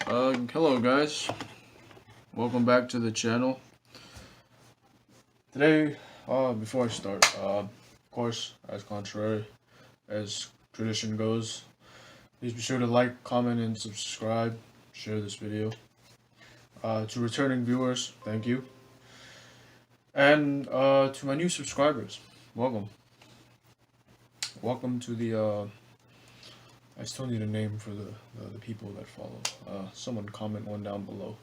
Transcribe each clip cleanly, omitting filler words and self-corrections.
Hello guys, welcome back to the channel. Today, before I start, of course, as contrary as tradition goes, please be sure to like, comment, and subscribe. Share this video. To returning viewers, thank you, and to my new subscribers, welcome. Welcome to the. I still need a name for the people that follow. Someone comment one down below.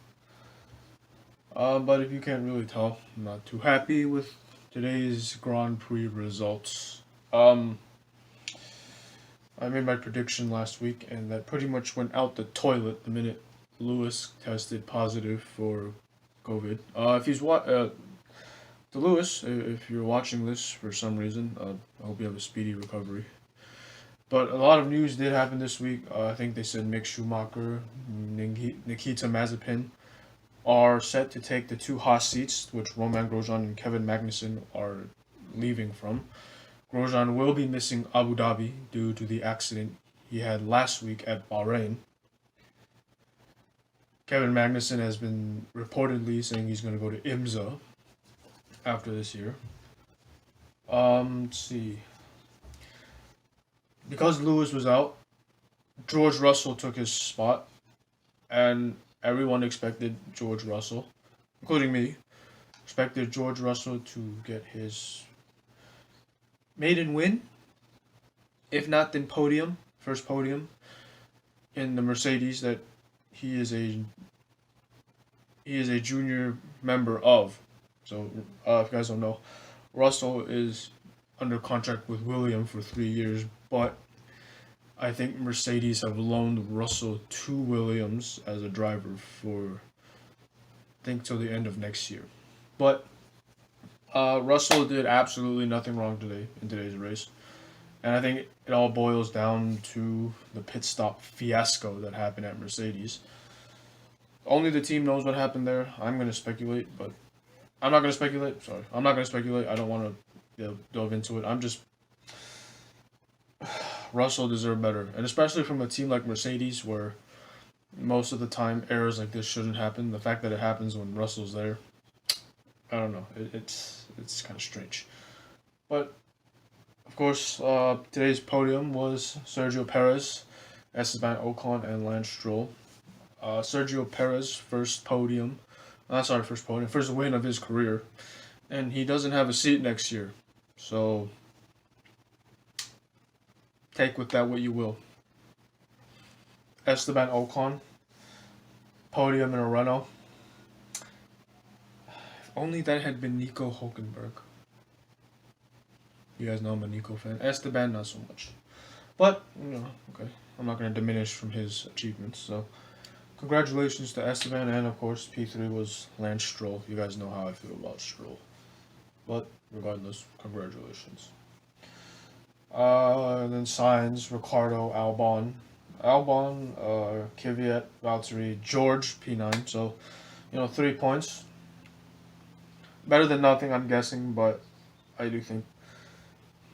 But if you can't really tell, I'm not too happy with today's Grand Prix results. I made my prediction last week, and that pretty much went out the toilet the minute Lewis tested positive for COVID. To Lewis, if you're watching this for some reason, I hope you have a speedy recovery. But a lot of news did happen this week. I think they said Mick Schumacher, Nikita Mazepin are set to take the two Haas seats, which Romain Grosjean and Kevin Magnussen are leaving from. Grosjean will be missing Abu Dhabi due to the accident he had last week at Bahrain. Kevin Magnussen has been reportedly saying he's going to go to IMSA after this year. Let's see. Because Lewis was out, George Russell took his spot, and everyone expected George Russell, including me, expected George Russell to get his maiden win, if not then podium, first podium, in the Mercedes that he is a junior member of. So, if you guys don't know, Russell is under contract with Williams for 3 years, but I think Mercedes have loaned Russell to Williams as a driver for, I think, till the end of next year. But Russell did absolutely nothing wrong today in today's race. And I think it all boils down to the pit stop fiasco that happened at Mercedes. Only the team knows what happened there. I'm going to speculate, but I'm not going to speculate. Sorry. I'm not going to speculate. I don't want to delve into it. I'm just... Russell deserved better. And especially from a team like Mercedes, where most of the time errors like this shouldn't happen. The fact that it happens when Russell's there, I don't know. It's kind of strange. But, of course, today's podium was Sergio Perez, Esteban Ocon, and Lance Stroll. Sergio Perez, first win of his career. And he doesn't have a seat next year. So, take with that what you will. Esteban Ocon, podium in a Renault. If only that had been Nico Hulkenberg. You guys know I'm a Nico fan. Esteban, not so much. But, okay. I'm not going to diminish from his achievements. So, congratulations to Esteban. And, of course, P3 was Lance Stroll. You guys know how I feel about Stroll. But, regardless, congratulations. And then Sainz, Ricardo, Albon, Kvyat, Valtteri, George, P9. So, 3 points. Better than nothing, I'm guessing, but I do think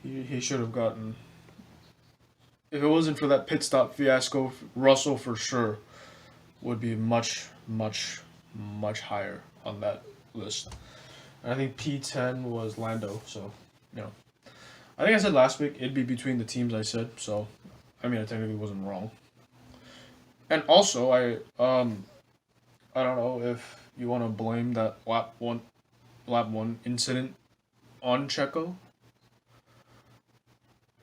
he should have gotten... If it wasn't for that pit stop fiasco, Russell for sure would be much, much, much higher on that list. And I think P10 was Lando, so, I think I said last week it'd be between the teams I said, so I technically wasn't wrong. And also, I don't know if you want to blame that lap one incident on Checo.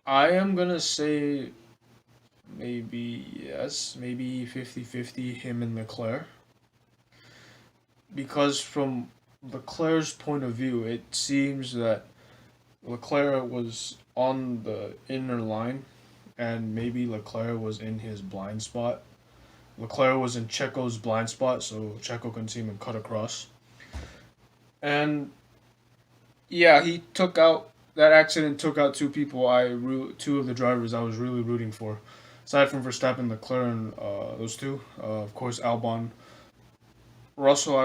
I am gonna say maybe yes, maybe 50-50 him and Leclerc. Because from Leclerc's point of view, it seems that Leclerc was on the inner line, and maybe Leclerc was in his blind spot. Leclerc was in Checo's blind spot, so Checo couldn't see him and cut across. And yeah, that accident took out two people. Two of the drivers I was really rooting for, aside from Verstappen, Leclerc, and those two. Of course, Albon, Russell.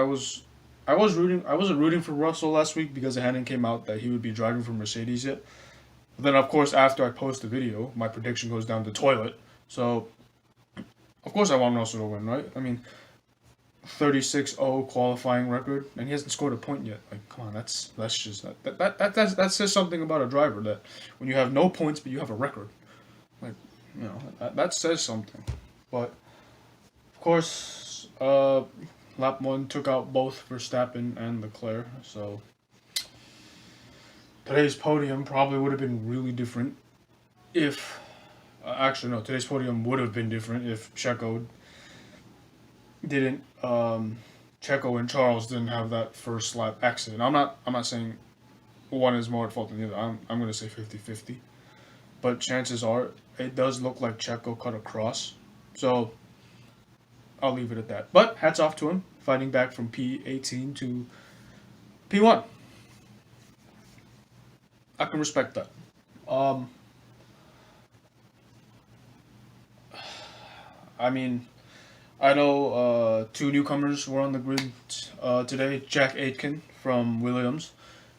I wasn't rooting for Russell last week because it hadn't came out that he would be driving for Mercedes yet. But then, of course, after I post the video, my prediction goes down the toilet. So, of course I want Russell to win, right? I mean, 36-0 qualifying record, and he hasn't scored a point yet. Like, come on, that's just that says something about a driver, that when you have no points but you have a record, like, that says something. But of course, lap one took out both Verstappen and Leclerc, so today's podium probably would have been really different if. Actually, no. Today's podium would have been different if Checo didn't. Checo and Charles didn't have that first lap accident. I'm not saying one is more at fault than the other. I'm going to say 50-50. But chances are it does look like Checo cut across. So I'll leave it at that. But hats off to him, fighting back from P18 to P1. I can respect that. I mean, I know two newcomers were on the grid today. Jack Aitken from Williams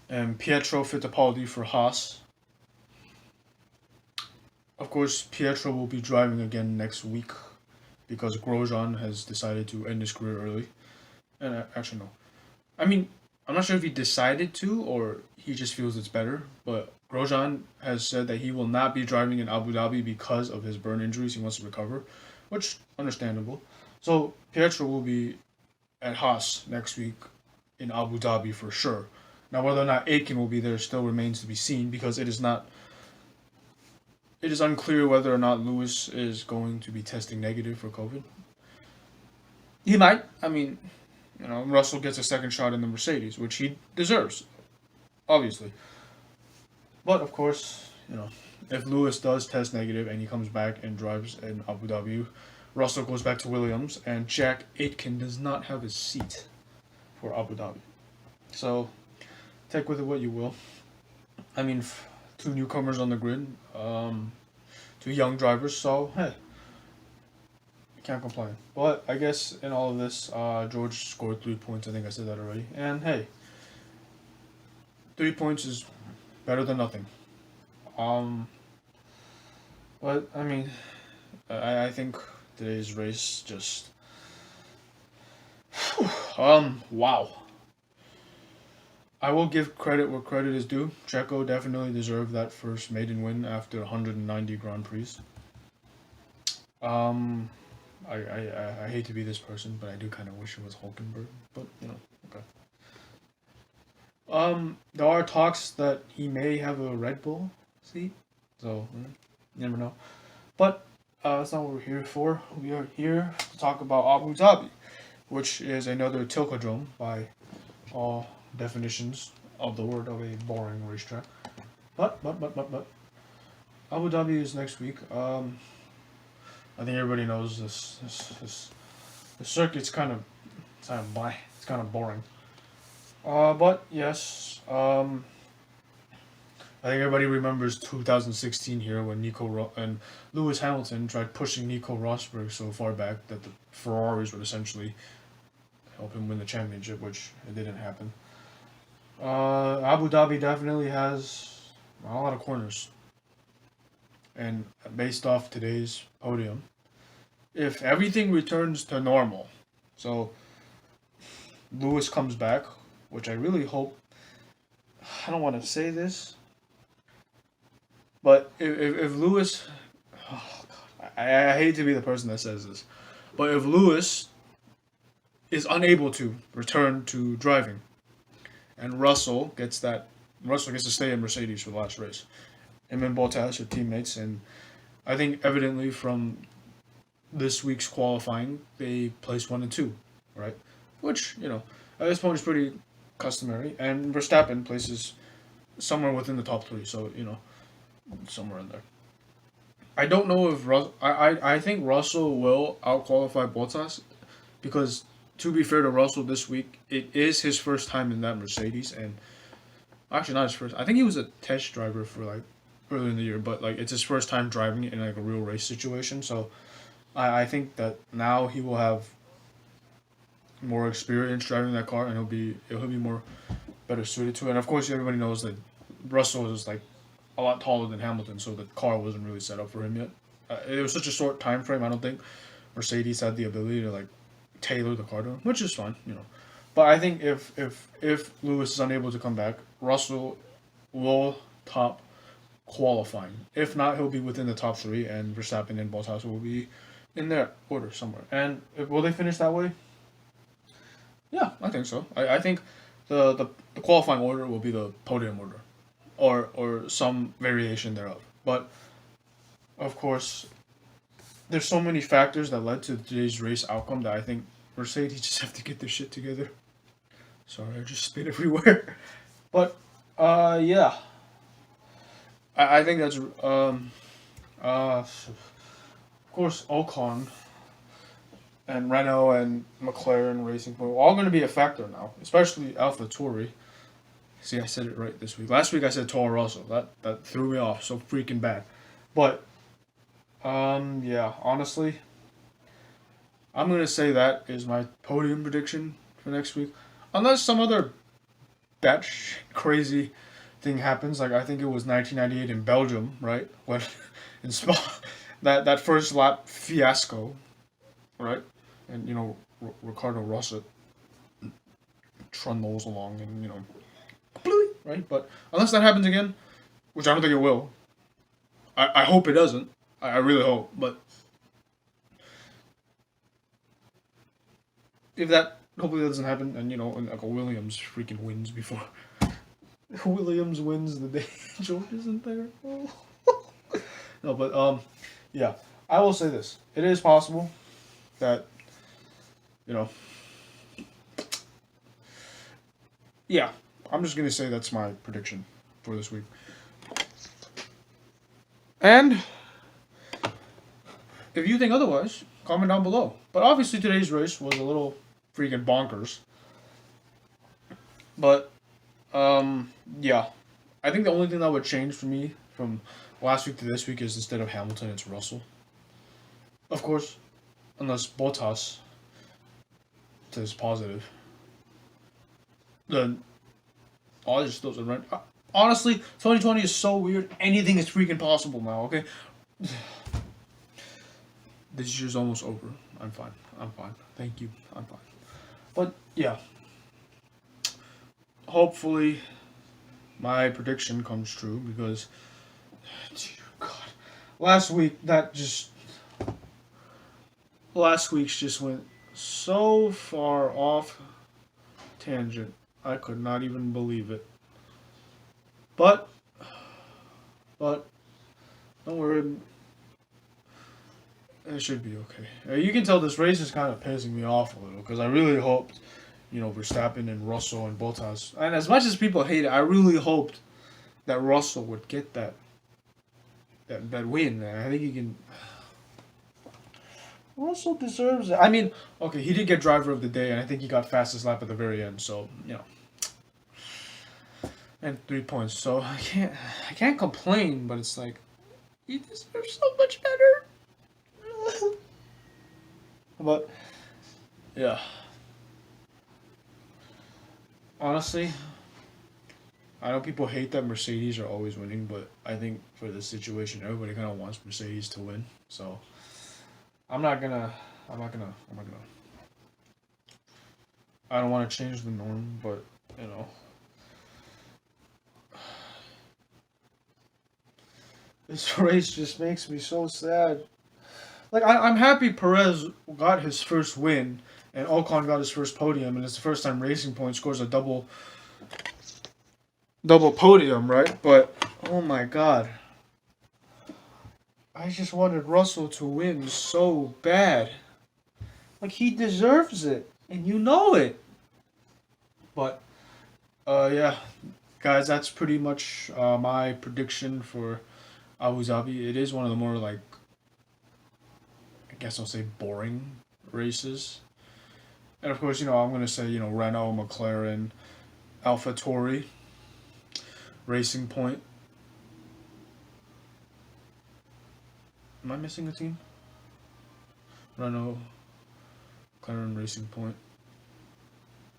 and Pietro Fittipaldi for Haas. Of course, Pietro will be driving again next week because Grosjean has decided to end his career early. And actually, no. I mean, I'm not sure if he decided to or he just feels it's better, but Grosjean has said that he will not be driving in Abu Dhabi because of his burn injuries. He wants to recover, which understandable. So Pietro will be at Haas next week in Abu Dhabi for sure. Now, whether or not Aitken will be there still remains to be seen because it is unclear whether or not Lewis is going to be testing negative for COVID. He might. I mean, Russell gets a second shot in the Mercedes, which he deserves, obviously. But of course, if Lewis does test negative and he comes back and drives in Abu Dhabi, Russell goes back to Williams, and Jack Aitken does not have his seat for Abu Dhabi. So, take with it what you will. I mean, two newcomers on the grid, two young drivers, so, hey, can't complain. But I guess in all of this, George scored 3 points. I think I said that already. And, hey, 3 points is better than nothing. But, I mean, I think today's race just... wow. I will give credit where credit is due. Checo definitely deserved that first maiden win after 190 Grand Prix. I hate to be this person, but I do kind of wish it was Hulkenberg. But, okay. There are talks that he may have a Red Bull seat. So, you never know. But, that's not what we're here for. We are here to talk about Abu Dhabi, which is another Tilkodrome by all definitions of the word of a boring racetrack. But Abu Dhabi is next week. I think everybody knows this the circuit's kind of blah. It's kind of boring. But yes, I think everybody remembers 2016 here when and Lewis Hamilton tried pushing Nico Rosberg so far back that the Ferraris would essentially help him win the championship, which it didn't happen. Abu Dhabi definitely has a lot of corners. And based off today's podium, if everything returns to normal, so Lewis comes back, which I really hope, I don't want to say this, but if Lewis, oh God, I hate to be the person that says this, but if Lewis is unable to return to driving, and Russell gets to stay in Mercedes for the last race. Him and Bottas are teammates, and I think evidently from this week's qualifying, they placed 1 and 2, right? Which, at this point is pretty customary. And Verstappen places somewhere within the top 3, so, somewhere in there. I don't know if I think Russell will out-qualify Bottas, because to be fair to Russell this week, it is his first time in that Mercedes, and actually not his first. I think he was a test driver for earlier in the year, but it's his first time driving it in a real race situation. So I think that now he will have more experience driving that car, and he'll be more better suited to it. And of course, everybody knows that Russell is a lot taller than Hamilton, so the car wasn't really set up for him yet. It was such a short time frame. I don't think Mercedes had the ability to like tailor the car to him, which is fine, you know. But I think if Lewis is unable to come back, Russell will top qualifying. If not, he'll be within the top three, and Verstappen and Bottas will be in their order somewhere. And will they finish that way? Yeah, I think so. I think the qualifying order will be the podium order, or some variation thereof. But of course, there's so many factors that led to today's race outcome that I think Mercedes just have to get their shit together. Sorry, I just spit everywhere. But yeah, I think that's of course Ocon and Renault and McLaren Racing Point are all going to be a factor now, especially Alpha Tauri. See, I said it right this week. Last week I said Toro Rosso. That threw me off so freaking bad. But yeah, honestly, I'm gonna say that is my podium prediction for next week, unless some other batch crazy thing happens. Like I think it was 1998 in Belgium, right? When in Spa, that first lap fiasco, right? And you know Ricardo Rosset trundles along, and you know, right? But unless that happens again, which I don't think it will. I hope it doesn't. I really hope, but if that hopefully that doesn't happen, and you know, and like a Williams freaking wins before Williams wins the day George isn't there. Oh. No, but yeah, I will say this: it is possible that you know, yeah, I'm just gonna say that's my prediction for this week, and if you think otherwise, comment down below. But obviously today's race was a little freaking bonkers. But yeah, I think the only thing that would change for me from last week to this week is instead of Hamilton, it's Russell. Of course, unless Bottas is positive, then all just doesn't run. Honestly, 2020 is so weird. Anything is freaking possible now. Okay. This year's almost over. I'm fine. I'm fine. Thank you. I'm fine. But yeah, hopefully my prediction comes true because, dear God, last week's just went so far off tangent. I could not even believe it. But don't worry. It should be okay. You can tell this race is kind of pissing me off a little because I really hoped, you know, Verstappen and Russell and Bottas. And as much as people hate it, I really hoped that Russell would get that win. I think he can. Russell deserves it. I mean, okay, he did get driver of the day, and I think he got fastest lap at the very end. So you know, and 3 points. So I can't complain, but it's like he deserves so much better. But yeah, honestly, I know people hate that Mercedes are always winning, but I think for this situation, everybody kind of wants Mercedes to win. So I'm not gonna. I don't want to change the norm, but you know, this race just makes me so sad. Like, I'm happy Perez got his first win, and Ocon got his first podium, and it's the first time Racing Point scores a double podium, right? But, oh my God. I just wanted Russell to win so bad. Like, he deserves it, and you know it. But, yeah, guys, that's pretty much my prediction for Abu Dhabi. It is one of the more, like, I guess I'll say boring races. And of course, you know, I'm going to say, you know, Renault, McLaren, Alpha Tauri, Racing Point. Am I missing a team? Renault, McLaren, Racing Point,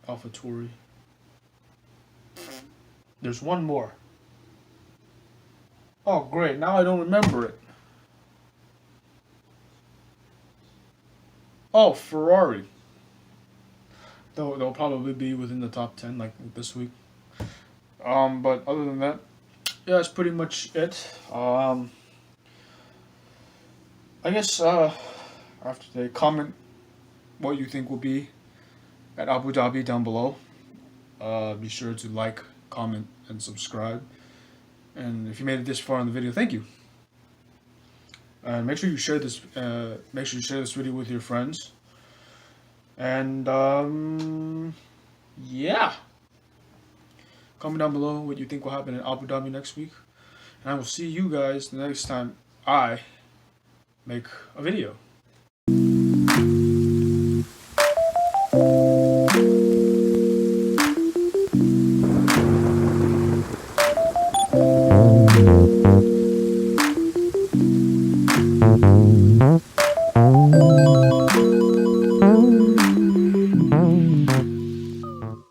Alpha Tauri. There's one more. Oh, great. Now I don't remember it. Oh, Ferrari. They'll probably be within the top 10 like this week. But other than that, yeah, that's pretty much it. I guess after today, comment what you think will be at Abu Dhabi down below. Be sure to like, comment, and subscribe. And if you made it this far in the video, thank you. And make sure you share this. Make sure you share this video with your friends. And yeah, comment down below what you think will happen in Abu Dhabi next week. And I will see you guys the next time I make a video.